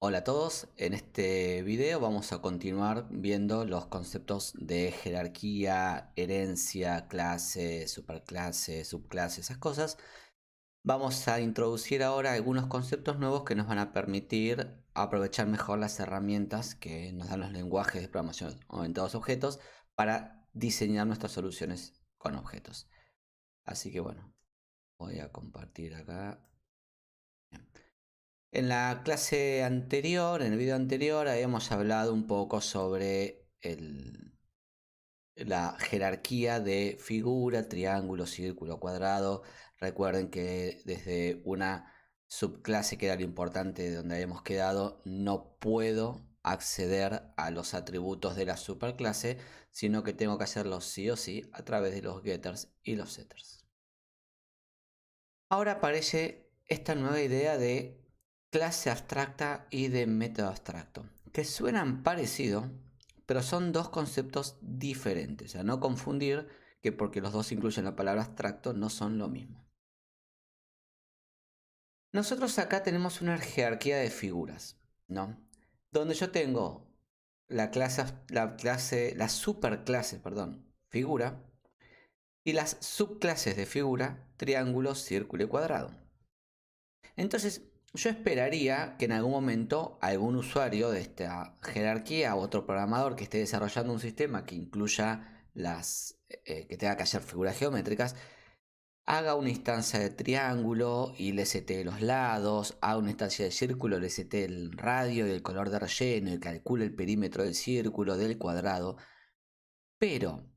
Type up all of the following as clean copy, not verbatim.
Hola a todos, en este video vamos a continuar viendo los conceptos de jerarquía, herencia, clase, superclase, subclase, esas cosas. Vamos a introducir ahora algunos conceptos nuevos que nos van a permitir aprovechar mejor las herramientas que nos dan los lenguajes de programación orientados a objetos para diseñar nuestras soluciones con objetos. Así que bueno, voy a compartir acá. Bien. En la clase anterior, en el video anterior, habíamos hablado un poco sobre la jerarquía de figura, triángulo, círculo, cuadrado. Recuerden que desde una subclase, que era lo importante de donde habíamos quedado, no puedo acceder a los atributos de la superclase, sino que tengo que hacerlo sí o sí a través de los getters y los setters. Ahora aparece esta nueva idea de clase abstracta y de método abstracto, que suenan parecido, pero son dos conceptos diferentes. A no confundir que porque los dos incluyen la palabra abstracto no son lo mismo. Nosotros acá tenemos una jerarquía de figuras, ¿no? Donde yo tengo la superclase, perdón, figura, y las subclases de figura, triángulo, círculo y cuadrado. Entonces, yo esperaría que en algún momento algún usuario de esta jerarquía o otro programador que esté desarrollando un sistema que incluya que tenga que hacer figuras geométricas, haga una instancia de triángulo y le setee los lados, haga una instancia de círculo, le setee el radio y el color de relleno y calcule el perímetro del círculo, del cuadrado. Pero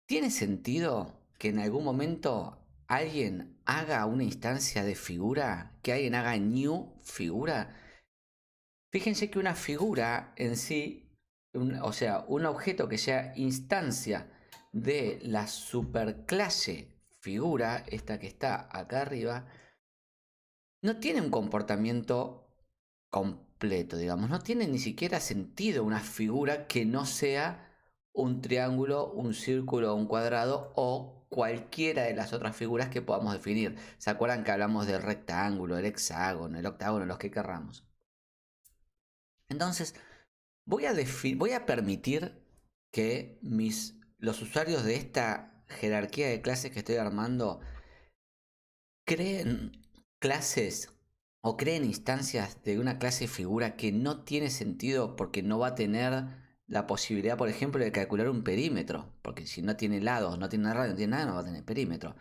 ¿tiene sentido que en algún momento alguien haga una instancia de figura? ¿Que alguien haga new figura? Fíjense que una figura en sí, o sea, un objeto que sea instancia de la superclase figura, esta que está acá arriba, no tiene un comportamiento completo, digamos. No tiene ni siquiera sentido una figura que no sea un triángulo, un círculo, un cuadrado o cualquiera de las otras figuras que podamos definir. ¿Se acuerdan que hablamos del rectángulo, el hexágono, el octágono, los que querramos? Entonces, voy a permitir que los usuarios de esta jerarquía de clases que estoy armando creen clases o creen instancias de una clase figura que no tiene sentido porque no va a tener la posibilidad, por ejemplo, de calcular un perímetro, porque si no tiene lados, no tiene radio, no tiene nada, no va a tener perímetro.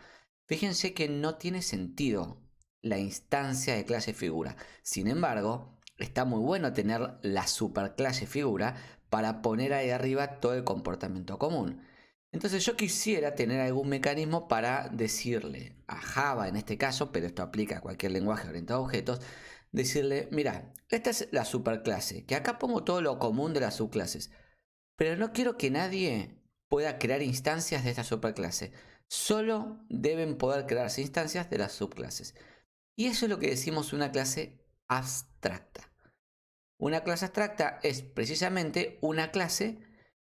Fíjense que no tiene sentido la instancia de clase figura. Sin embargo, está muy bueno tener la superclase figura para poner ahí arriba todo el comportamiento común. Entonces yo quisiera tener algún mecanismo para decirle a Java en este caso, pero esto aplica a cualquier lenguaje orientado a objetos, decirle, mira, esta es la superclase, que acá pongo todo lo común de las subclases, pero no quiero que nadie pueda crear instancias de esta superclase. Solo deben poder crearse instancias de las subclases. Y eso es lo que decimos una clase abstracta. Una clase abstracta es precisamente una clase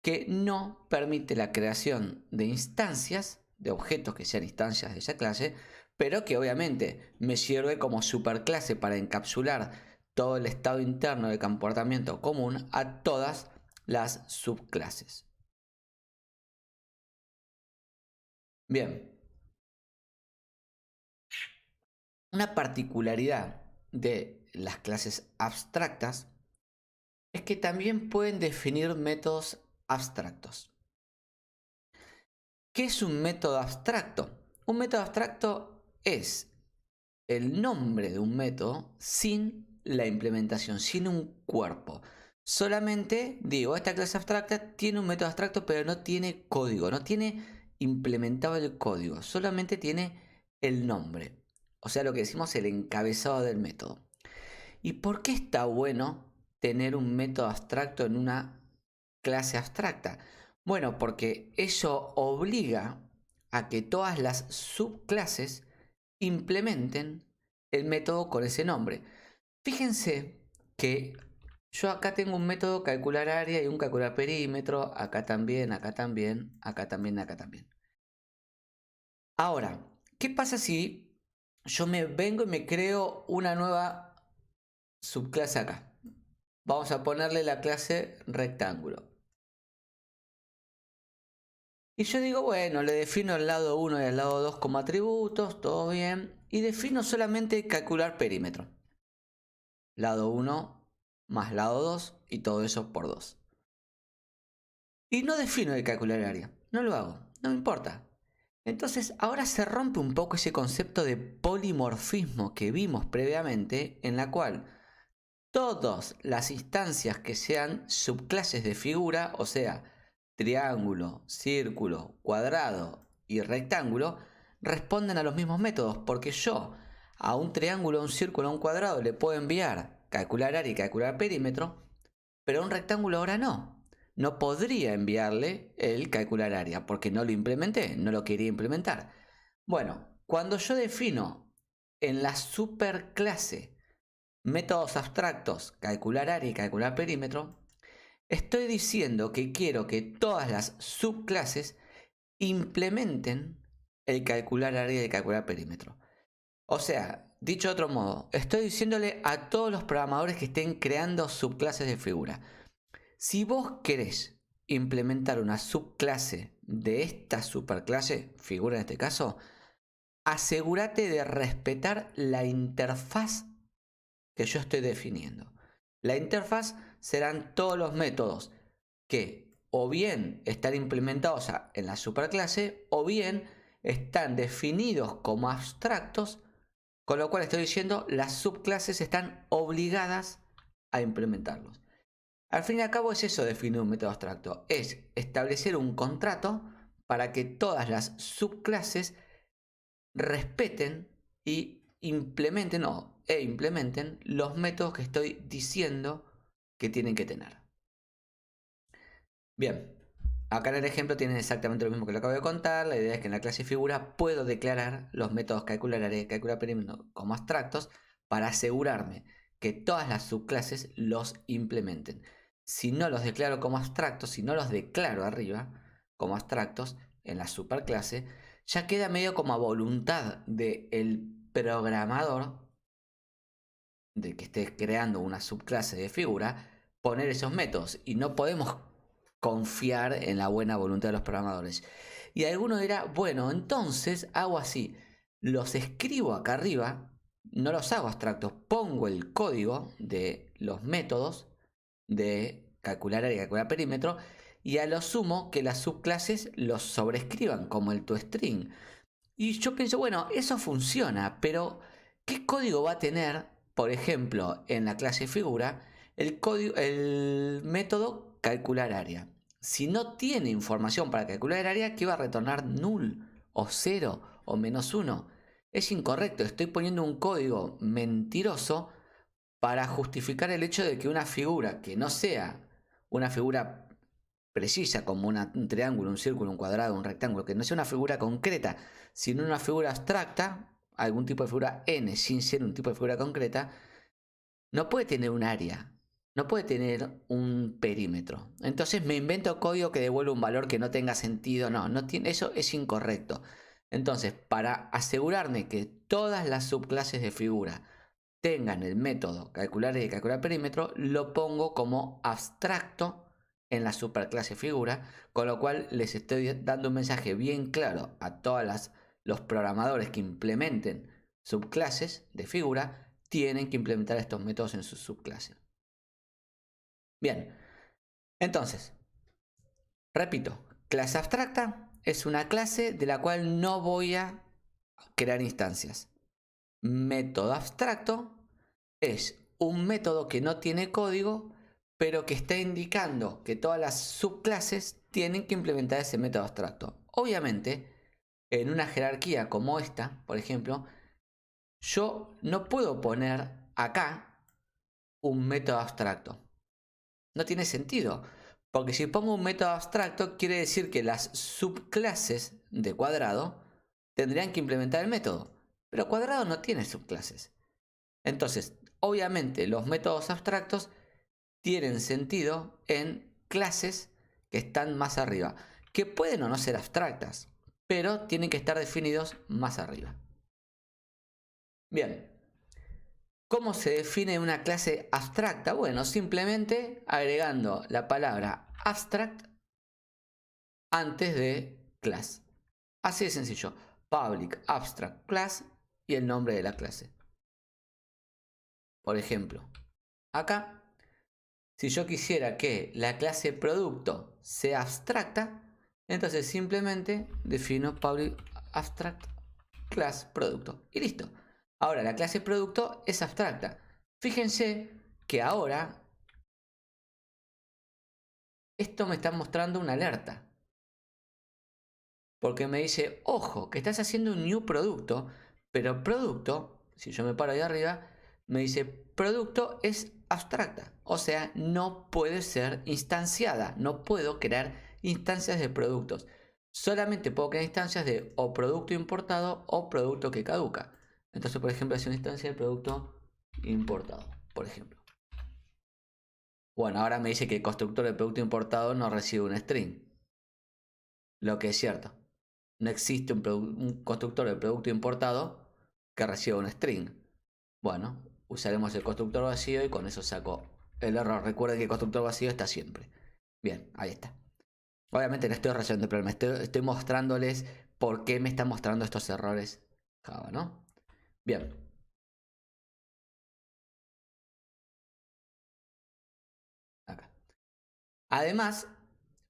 que no permite la creación de instancias, de objetos que sean instancias de esa clase, pero que obviamente me sirve como superclase para encapsular todo el estado interno de comportamiento común a todas las subclases. Bien, una particularidad de las clases abstractas es que también pueden definir métodos abstractos. ¿Qué es un método abstracto? Un método abstracto es el nombre de un método sin la implementación, sin un cuerpo. Solamente digo, esta clase abstracta tiene un método abstracto, pero no tiene código, no tiene implementado el código, solamente tiene el nombre. O sea, lo que decimos el encabezado del método. ¿Y por qué está bueno tener un método abstracto en una clase abstracta? Bueno, porque eso obliga a que todas las subclases implementen el método con ese nombre. Fíjense que yo acá tengo un método calcular área y un calcular perímetro, acá también, acá también, acá también, acá también. Ahora, ¿qué pasa si yo me vengo y me creo una nueva subclase acá? Vamos a ponerle la clase rectángulo. Y yo digo, bueno, le defino el lado 1 y el lado 2 como atributos, todo bien. Y defino solamente calcular perímetro. Lado 1 más lado 2 y todo eso por 2. Y no defino el calcular área, no lo hago, no me importa. Entonces ahora se rompe un poco ese concepto de polimorfismo que vimos previamente, en la cual todas las instancias que sean subclases de figura, o sea, triángulo, círculo, cuadrado y rectángulo, responden a los mismos métodos, porque yo a un triángulo, a un círculo, a un cuadrado le puedo enviar calcular área y calcular perímetro, pero a un rectángulo ahora no. No podría enviarle el calcular área porque no lo implementé, no lo quería implementar. Bueno, cuando yo defino en la superclase métodos abstractos, calcular área y calcular perímetro, estoy diciendo que quiero que todas las subclases implementen el calcular área y el calcular perímetro. O sea, dicho de otro modo, estoy diciéndole a todos los programadores que estén creando subclases de figura: si vos querés implementar una subclase de esta superclase, figura en este caso, asegúrate de respetar la interfaz que yo estoy definiendo. La interfaz serán todos los métodos que o bien están implementados en la superclase o bien están definidos como abstractos, con lo cual estoy diciendo las subclases están obligadas a implementarlos. Al fin y al cabo es eso, definir un método abstracto, es establecer un contrato para que todas las subclases respeten y implementen los métodos que estoy diciendo que tienen que tener. Bien, acá en el ejemplo tienen exactamente lo mismo que lo acabo de contar. La idea es que en la clase figura puedo declarar los métodos calcular área y calcular perímetro como abstractos para asegurarme que todas las subclases los implementen. Si no los declaro como abstractos, si no los declaro arriba como abstractos en la superclase, ya queda medio como a voluntad del programador, de que esté creando una subclase de figura, poner esos métodos, y no podemos confiar en la buena voluntad de los programadores. Y alguno dirá, bueno, entonces hago así, los escribo acá arriba, no los hago abstractos, pongo el código de los métodos de calcular área y calcular perímetro, y a lo sumo que las subclases los sobrescriban como el toString. Y yo pienso, bueno, eso funciona, pero ¿qué código va a tener, por ejemplo, en la clase figura, el método calcular área? Si no tiene información para calcular área, ¿qué va a retornar? Null, o 0, o -1. Es incorrecto, estoy poniendo un código mentiroso para justificar el hecho de que una figura que no sea una figura precisa, como un triángulo, un círculo, un cuadrado, un rectángulo, que no sea una figura concreta, sino una figura abstracta, algún tipo de figura n sin ser un tipo de figura concreta, no puede tener un área, no puede tener un perímetro. Entonces me invento código que devuelve un valor que no tenga sentido. No tiene, eso es incorrecto. Entonces, para asegurarme que todas las subclases de figura tengan el método calcular y calcular perímetro, lo pongo como abstracto en la superclase figura, con lo cual les estoy dando un mensaje bien claro a todos los programadores que implementen subclases de figura: tienen que implementar estos métodos en su subclase. Bien, entonces, repito, clase abstracta es una clase de la cual no voy a crear instancias. Método abstracto es un método que no tiene código, pero que está indicando que todas las subclases tienen que implementar ese método abstracto. Obviamente, en una jerarquía como esta, por ejemplo, yo no puedo poner acá un método abstracto. No tiene sentido, porque si pongo un método abstracto quiere decir que las subclases de cuadrado tendrían que implementar el método, pero cuadrado no tiene subclases. Entonces, obviamente los métodos abstractos tienen sentido en clases que están más arriba, que pueden o no ser abstractas, pero tienen que estar definidos más arriba. Bien, ¿Cómo se define una clase abstracta? Bueno, simplemente agregando la palabra abstract antes de class. Así de sencillo. Public abstract class y el nombre de la clase. Por ejemplo, acá, si yo quisiera que la clase producto sea abstracta, entonces simplemente defino public abstract class producto. Y listo. Ahora la clase producto es abstracta. Fíjense que ahora esto me está mostrando una alerta. Porque me dice, ojo, que estás haciendo un new producto, pero producto, si yo me paro ahí arriba, me dice, producto es abstracta. O sea, no puede ser instanciada. No puedo crear instancias de productos. Solamente puedo crear instancias de o producto importado o producto que caduca. Entonces, por ejemplo, hace una instancia de producto importado, por ejemplo. Bueno, ahora me dice que el constructor de producto importado no recibe un string. Lo que es cierto. No existe un constructor de producto importado que reciba un string. Bueno, usaremos el constructor vacío y con eso saco el error. Recuerden que el constructor vacío está siempre. Bien, ahí está. Obviamente no estoy resolviendo el problema, estoy mostrándoles por qué me están mostrando estos errores Java, ¿no? Bien. Acá. Además,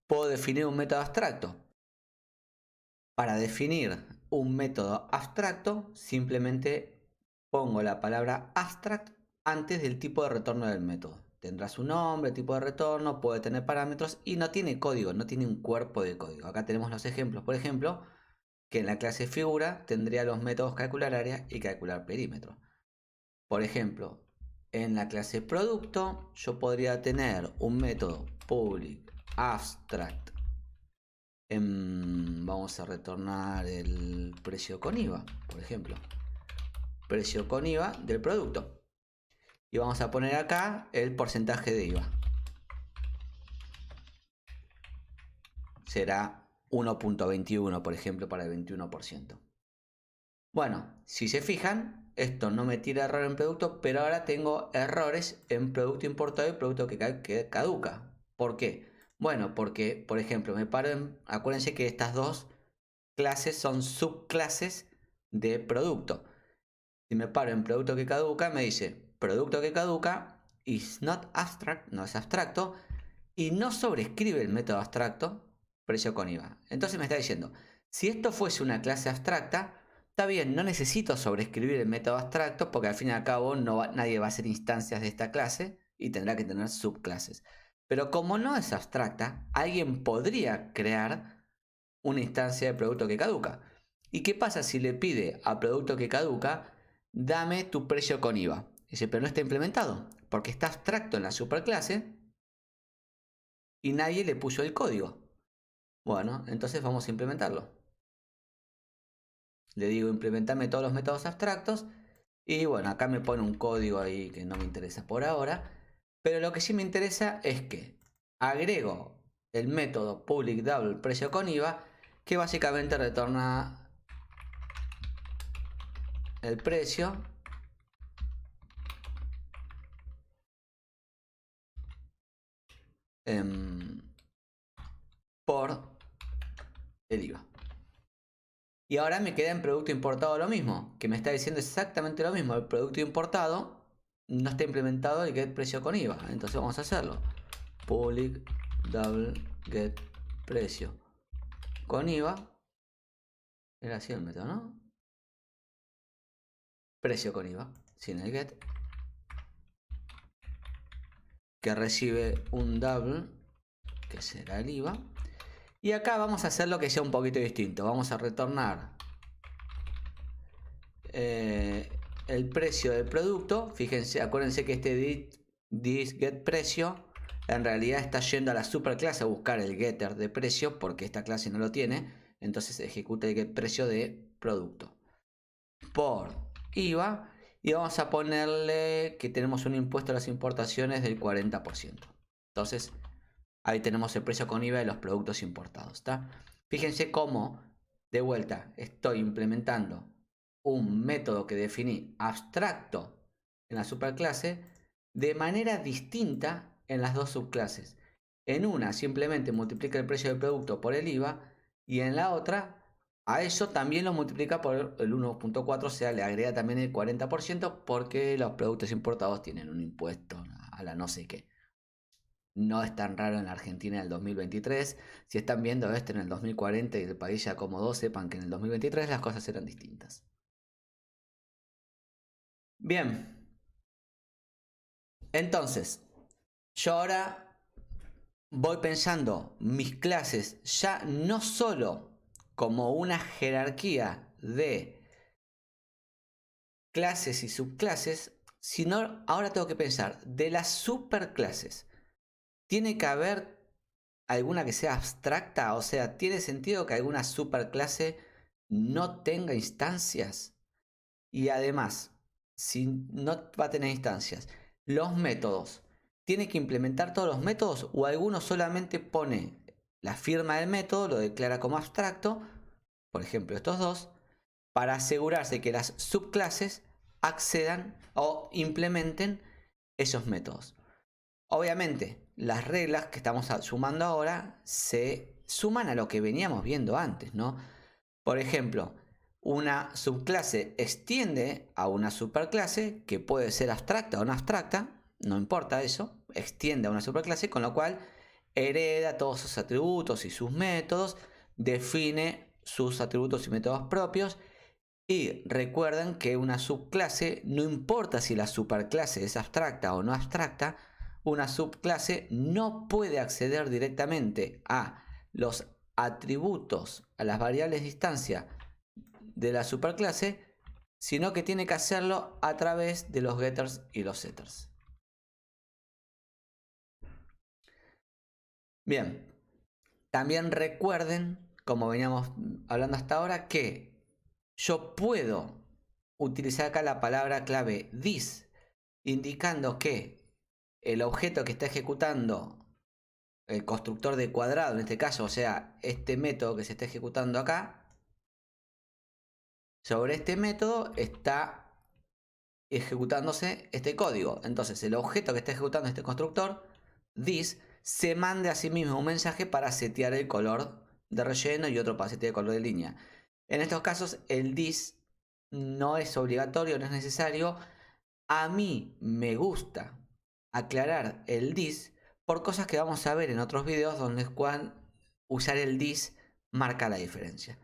puedo definir un método abstracto. Para definir un método abstracto, simplemente pongo la palabra abstract antes del tipo de retorno del método. Tendrá su nombre, tipo de retorno, puede tener parámetros y no tiene código, no tiene un cuerpo de código. Acá tenemos los ejemplos, por ejemplo, que en la clase figura tendría los métodos calcular área y calcular perímetro. Por ejemplo, en la clase producto yo podría tener un método public abstract. Vamos a retornar el precio con IVA, por ejemplo. Precio con IVA del producto. Y vamos a poner acá el porcentaje de IVA. Será 1.21, por ejemplo, para el 21%. Bueno, si se fijan, esto no me tira error en producto, pero ahora tengo errores en producto importado y producto que caduca. ¿Por qué? Bueno, porque, por ejemplo, me paro en... Acuérdense que estas dos clases son subclases de producto. Si me paro en producto que caduca, me dice producto que caduca is not abstract, no es abstracto, y no sobrescribe el método abstracto precio con IVA. Entonces me está diciendo, si esto fuese una clase abstracta, está bien, no necesito sobrescribir el método abstracto porque al fin y al cabo nadie va a hacer instancias de esta clase y tendrá que tener subclases. Pero como no es abstracta, alguien podría crear una instancia de producto que caduca. ¿Y qué pasa si le pide a producto que caduca, dame tu precio con IVA? Dice, pero no está implementado, porque está abstracto en la superclase y nadie le puso el código. Bueno, entonces vamos a implementarlo. Le digo, implementame todos los métodos abstractos. Y bueno, acá me pone un código ahí que no me interesa por ahora. Pero lo que sí me interesa es que agrego el método public double precio con IVA, que básicamente retorna el precio por el IVA. Y ahora me queda en producto importado lo mismo, que me está diciendo exactamente lo mismo. El producto importado no está implementado el get precio con IVA. Entonces vamos a hacerlo. Public double get precio con IVA. Era así el método, ¿no? Precio con IVA, sin el get. Que recibe un double, que será el IVA. Y acá vamos a hacer lo que sea un poquito distinto. Vamos a retornar el precio del producto. Fíjense, acuérdense que este this get precio en realidad está yendo a la superclase a buscar el getter de precio porque esta clase no lo tiene. Entonces ejecuta el get precio de producto por IVA y vamos a ponerle que tenemos un impuesto a las importaciones del 40%. Entonces ahí tenemos el precio con IVA de los productos importados. ¿Está? Fíjense cómo, de vuelta, estoy implementando un método que definí abstracto en la superclase de manera distinta en las dos subclases. En una simplemente multiplica el precio del producto por el IVA y en la otra a eso también lo multiplica por el 1.4, o sea, le agrega también el 40% porque los productos importados tienen un impuesto a la no sé qué. No es tan raro en la Argentina en el 2023. Si están viendo esto en el 2040 y el país ya acomodó, sepan que en el 2023 las cosas eran distintas. Bien. Entonces, yo ahora voy pensando mis clases ya no solo como una jerarquía de clases y subclases, sino ahora tengo que pensar de las superclases. ¿Tiene que haber alguna que sea abstracta? O sea, ¿tiene sentido que alguna superclase no tenga instancias? Y además, si no va a tener instancias, los métodos, ¿tiene que implementar todos los métodos o alguno solamente pone la firma del método, lo declara como abstracto, por ejemplo estos dos, para asegurarse que las subclases accedan o implementen esos métodos? Obviamente, las reglas que estamos sumando ahora se suman a lo que veníamos viendo antes, ¿no? Por ejemplo, una subclase extiende a una superclase que puede ser abstracta o no abstracta, no importa eso, extiende a una superclase, con lo cual hereda todos sus atributos y sus métodos, define sus atributos y métodos propios. Y recuerden que una subclase, no importa si la superclase es abstracta o no abstracta, una subclase no puede acceder directamente a los atributos, a las variables de instancia de la superclase, sino que tiene que hacerlo a través de los getters y los setters. Bien, también recuerden, como veníamos hablando hasta ahora, que yo puedo utilizar acá la palabra clave this, indicando que el objeto que está ejecutando el constructor de cuadrado, en este caso, o sea, este método que se está ejecutando acá, sobre este método está ejecutándose este código. Entonces, el objeto que está ejecutando este constructor, this, se mande a sí mismo un mensaje para setear el color de relleno y otro para setear el color de línea. En estos casos, el this no es obligatorio, no es necesario. A mí me gusta aclarar el this por cosas que vamos a ver en otros videos donde usar el this marca la diferencia.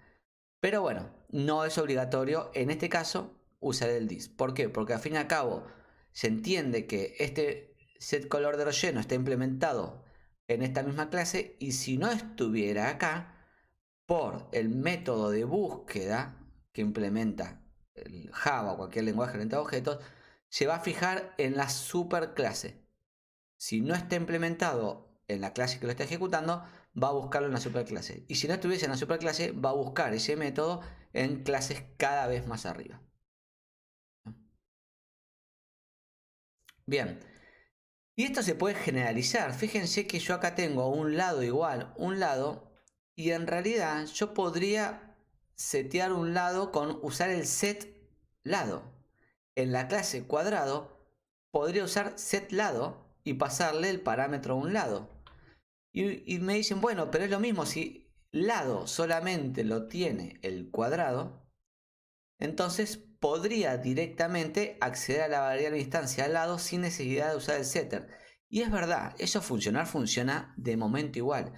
Pero bueno, no es obligatorio en este caso usar el this. ¿Por qué? Porque al fin y al cabo se entiende que este set color de relleno está implementado en esta misma clase y si no estuviera acá, por el método de búsqueda que implementa el Java o cualquier lenguaje orientado a objetos, se va a fijar en la superclase. Si no está implementado en la clase que lo está ejecutando, va a buscarlo en la superclase. Y si no estuviese en la superclase, va a buscar ese método en clases cada vez más arriba. Bien. Y esto se puede generalizar. Fíjense que yo acá tengo un lado igual, un lado, y en realidad yo podría setear un lado con usar el set lado. En la clase cuadrado podría usar set lado y pasarle el parámetro a un lado. Y me dicen, bueno, pero es lo mismo si lado solamente lo tiene el cuadrado, entonces podría directamente acceder a la variable instancia al lado sin necesidad de usar el setter. Y es verdad, eso funciona de momento igual.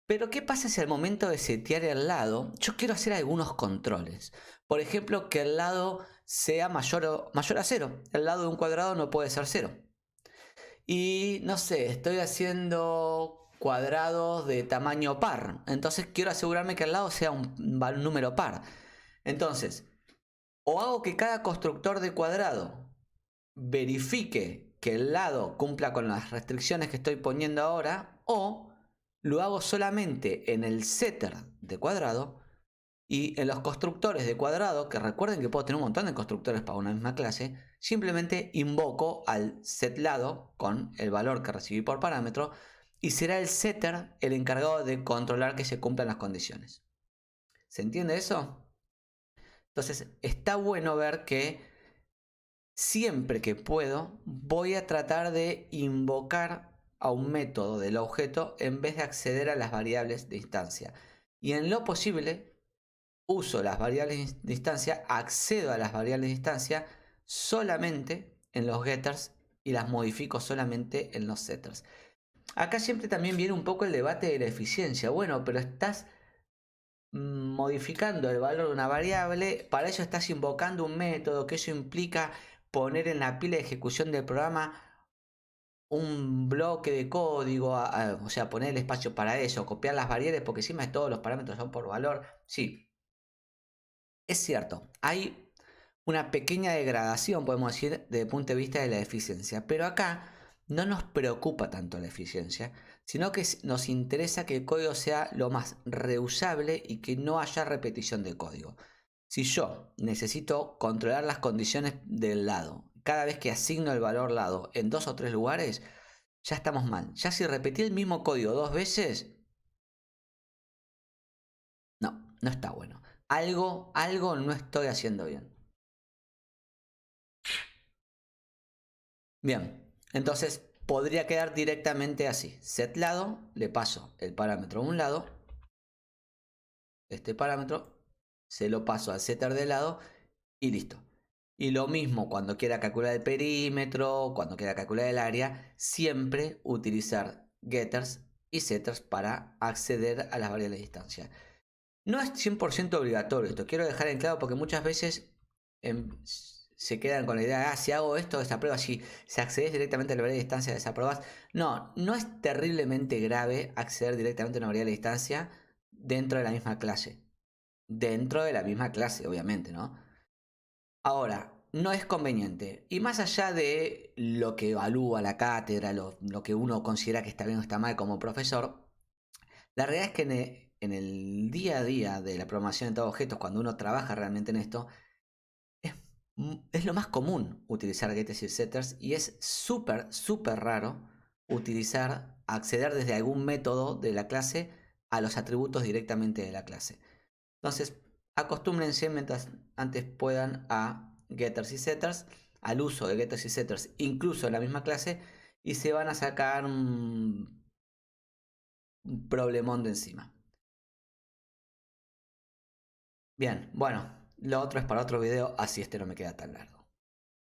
Pero ¿qué pasa si al momento de setear el lado yo quiero hacer algunos controles? Por ejemplo, que el lado sea mayor a 0. El lado de un cuadrado no puede ser 0. Y no sé, estoy haciendo cuadrados de tamaño par. Entonces quiero asegurarme que el lado sea un número par. Entonces, o hago que cada constructor de cuadrado verifique que el lado cumpla con las restricciones que estoy poniendo ahora, o lo hago solamente en el setter de cuadrado y en los constructores de cuadrado, que recuerden que puedo tener un montón de constructores para una misma clase, simplemente invoco al setLado con el valor que recibí por parámetro y será el setter el encargado de controlar que se cumplan las condiciones. ¿Se entiende eso? Entonces está bueno ver que siempre que puedo, voy a tratar de invocar a un método del objeto en vez de acceder a las variables de instancia. Y en lo posible, uso las variables de instancia, accedo a las variables de instancia solamente en los getters y las modifico solamente en los setters. Acá siempre también viene un poco el debate de la eficiencia. Bueno, pero estás modificando el valor de una variable, para eso estás invocando un método, que eso implica poner en la pila de ejecución del programa un bloque de código, o sea, poner el espacio para eso, copiar las variables porque encima de todos los parámetros son por valor. Sí, es cierto, hay una pequeña degradación, podemos decir, desde el punto de vista de la eficiencia, pero acá no nos preocupa tanto la eficiencia, sino que nos interesa que el código sea lo más reusable y que no haya repetición de código. Si yo necesito controlar las condiciones del lado, cada vez que asigno el valor lado en 2 o 3 lugares, ya estamos mal. Ya si repetí el mismo código 2 veces, no está bueno. Algo no estoy haciendo bien. Bien, entonces podría quedar directamente así. Set lado, le paso el parámetro a un lado. Este parámetro se lo paso al setter de lado y listo. Y lo mismo cuando quiera calcular el perímetro, cuando quiera calcular el área, siempre utilizar getters y setters para acceder a las variables de distancia. No es 100% obligatorio esto, quiero dejar en claro porque muchas veces se quedan con la idea, si hago esto, desapruebas, si accedes directamente a la variable de distancia, desaprobas. No es terriblemente grave acceder directamente a una variable de distancia dentro de la misma clase. Dentro de la misma clase, obviamente, ¿no? Ahora, no es conveniente. Y más allá de lo que evalúa la cátedra, lo que uno considera que está bien o está mal como profesor, la realidad es que en el día a día de la programación de objetos, cuando uno trabaja realmente en esto, es lo más común utilizar getters y setters y es súper raro acceder desde algún método de la clase a los atributos directamente de la clase. Entonces, acostúmbrense mientras antes puedan a getters y setters, al uso de getters y setters, incluso en la misma clase, y se van a sacar un problemón de encima. Bien, bueno, lo otro es para otro video, así este no me queda tan largo.